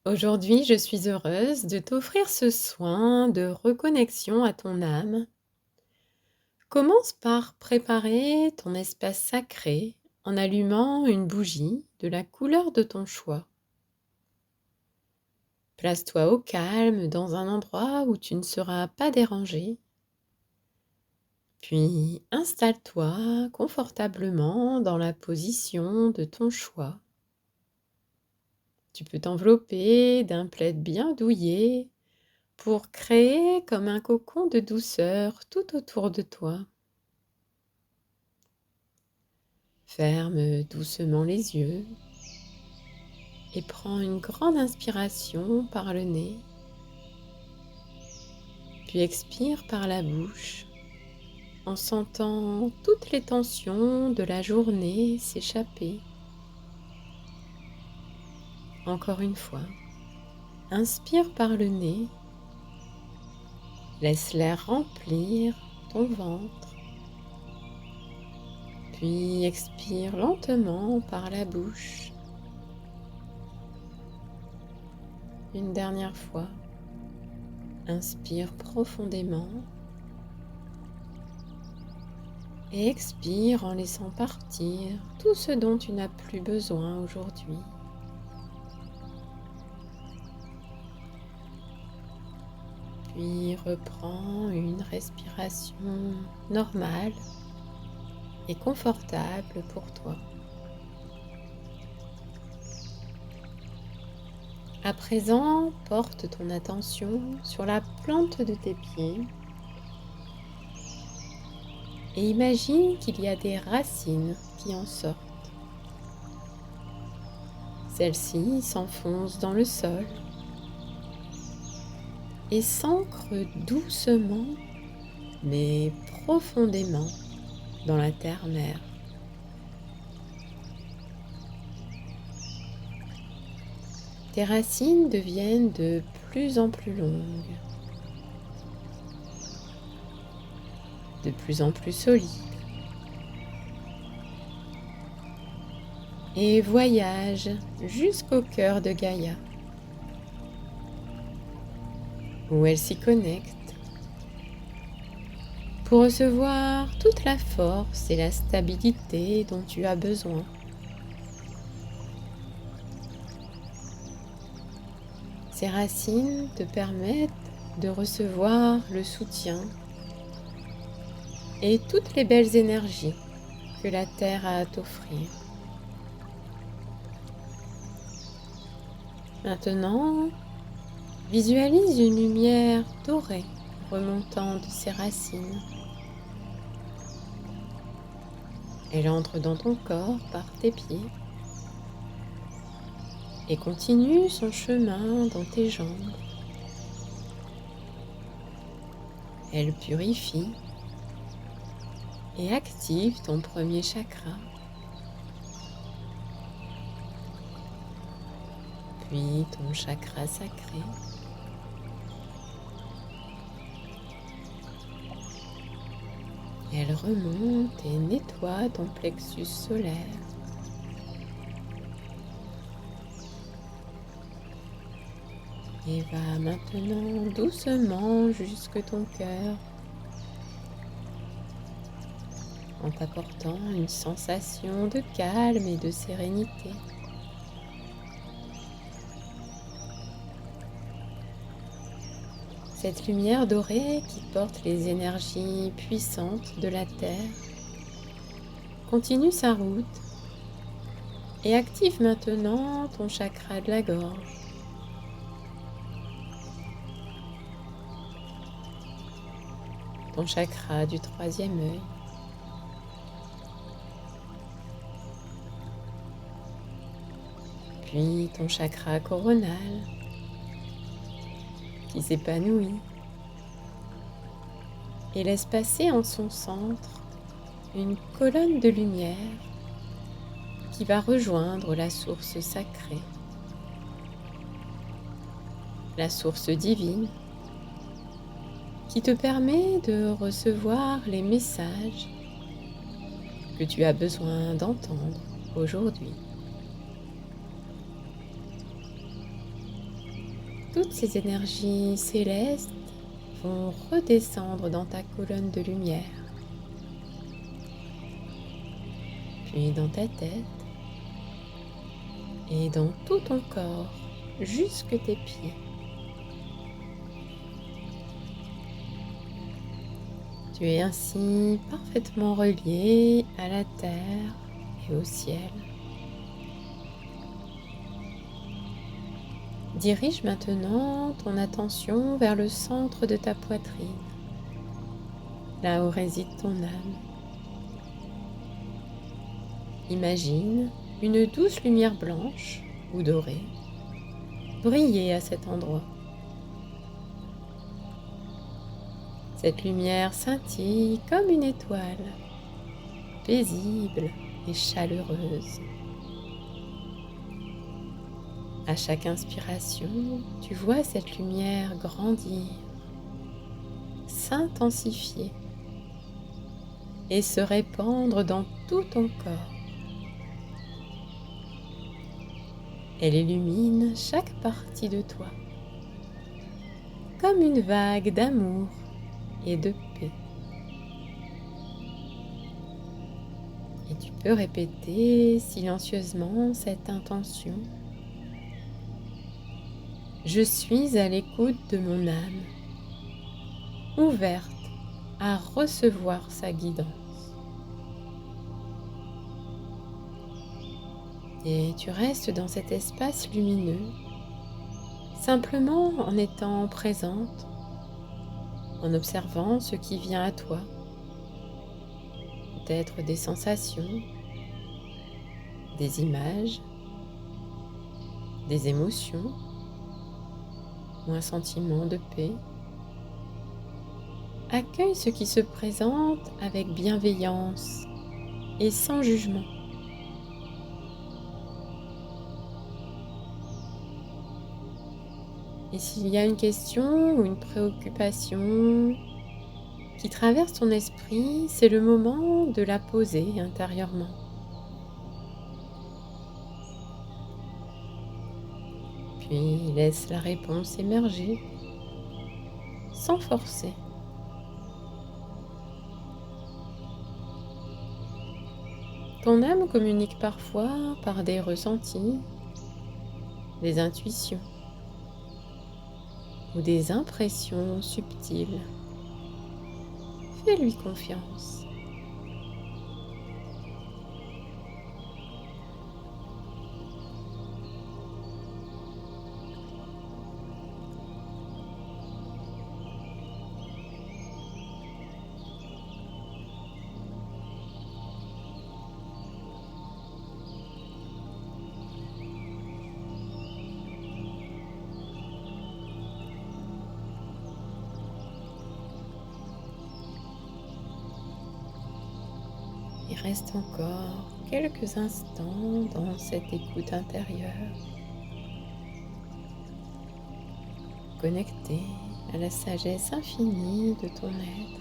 Aujourd'hui, je suis heureuse de t'offrir ce soin de reconnexion à ton âme. Commence par préparer ton espace sacré en allumant une bougie de la couleur de ton choix. Place-toi au calme dans un endroit où tu ne seras pas dérangé. Puis installe-toi confortablement dans la position de ton choix. Tu peux t'envelopper d'un plaid bien douillet pour créer comme un cocon de douceur tout autour de toi. Ferme doucement les yeux et prends une grande inspiration par le nez, puis expire par la bouche en sentant toutes les tensions de la journée s'échapper. Encore une fois, inspire par le nez, laisse l'air remplir ton ventre, puis expire lentement par la bouche. Une dernière fois, inspire profondément et expire en laissant partir tout ce dont tu n'as plus besoin aujourd'hui. Puis reprends une respiration normale et confortable pour toi. À présent, porte ton attention sur la plante de tes pieds et imagine qu'il y a des racines qui en sortent. Celles-ci s'enfoncent dans le sol et s'ancrent doucement mais profondément dans la terre-mère. Tes racines deviennent de plus en plus longues, de plus en plus solides et voyagent jusqu'au cœur de Gaïa, où elles s'y connectent pour recevoir toute la force et la stabilité dont tu as besoin. Ces racines te permettent de recevoir le soutien et toutes les belles énergies que la Terre a à t'offrir. Maintenant, visualise une lumière dorée remontant de ses racines. Elle entre dans ton corps par tes pieds et continue son chemin dans tes jambes. Elle purifie et active ton premier chakra, puis ton chakra sacré. Elle remonte et nettoie ton plexus solaire. Et va maintenant doucement jusque ton cœur en t'apportant une sensation de calme et de sérénité. Cette lumière dorée qui porte les énergies puissantes de la Terre continue sa route et active maintenant ton chakra de la gorge. Ton chakra du troisième œil. Puis ton chakra coronal qui s'épanouit et laisse passer en son centre une colonne de lumière qui va rejoindre la source sacrée, la source divine qui te permet de recevoir les messages que tu as besoin d'entendre aujourd'hui. toutes ces énergies célestes vont redescendre dans ta colonne de lumière, puis dans ta tête et dans tout ton corps, jusque tes pieds. Tu es ainsi parfaitement relié à la terre et au ciel. Dirige maintenant ton attention vers le centre de ta poitrine, là où réside ton âme. Imagine une douce lumière blanche ou dorée briller à cet endroit. Cette lumière scintille comme une étoile, paisible et chaleureuse. À chaque inspiration, tu vois cette lumière grandir, s'intensifier et se répandre dans tout ton corps. Elle illumine chaque partie de toi, comme une vague d'amour et de paix. Et tu peux répéter silencieusement cette intention. Je suis à l'écoute de mon âme, ouverte à recevoir sa guidance. Et tu restes dans cet espace lumineux, simplement en étant présente, en observant ce qui vient à toi, peut-être des sensations, des images, des émotions ou un sentiment de paix. Accueille ce qui se présente avec bienveillance et sans jugement. Et s'il y a une question ou une préoccupation qui traverse ton esprit, c'est le moment de la poser intérieurement. Puis laisse la réponse émerger, sans forcer. Ton âme communique parfois par des ressentis, des intuitions ou des impressions subtiles. Fais-lui confiance. Et reste encore quelques instants dans cette écoute intérieure, connecté à la sagesse infinie de ton être.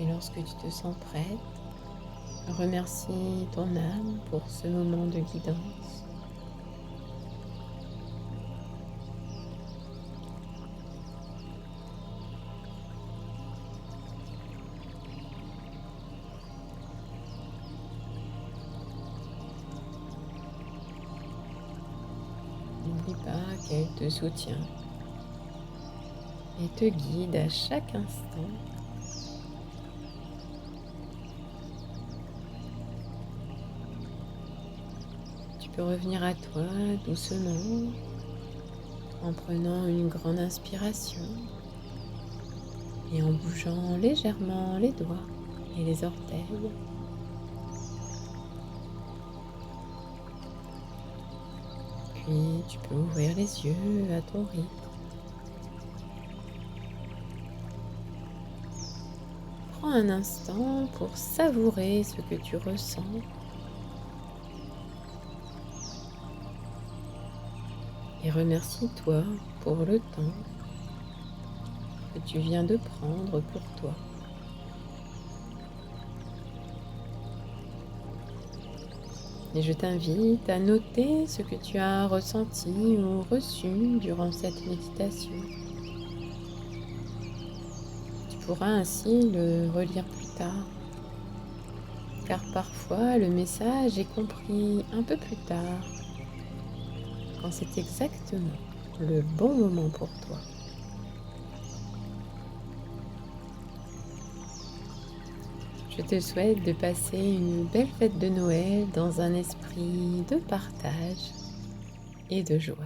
Et lorsque tu te sens prête, remercie ton âme pour ce moment de guidance. N'oublie pas qu'elle te soutient et te guide à chaque instant. Tu peux revenir à toi doucement en prenant une grande inspiration et en bougeant légèrement les doigts et les orteils. Puis tu peux ouvrir les yeux à ton rythme. Prends un instant pour savourer ce que tu ressens et remercie-toi pour le temps que tu viens de prendre pour toi. Et je t'invite à noter ce que tu as ressenti ou reçu durant cette méditation. Tu pourras ainsi le relire plus tard, car parfois le message est compris un peu plus tard, quand c'est exactement le bon moment pour toi. Je te souhaite de passer une belle fête de Noël dans un esprit de partage et de joie.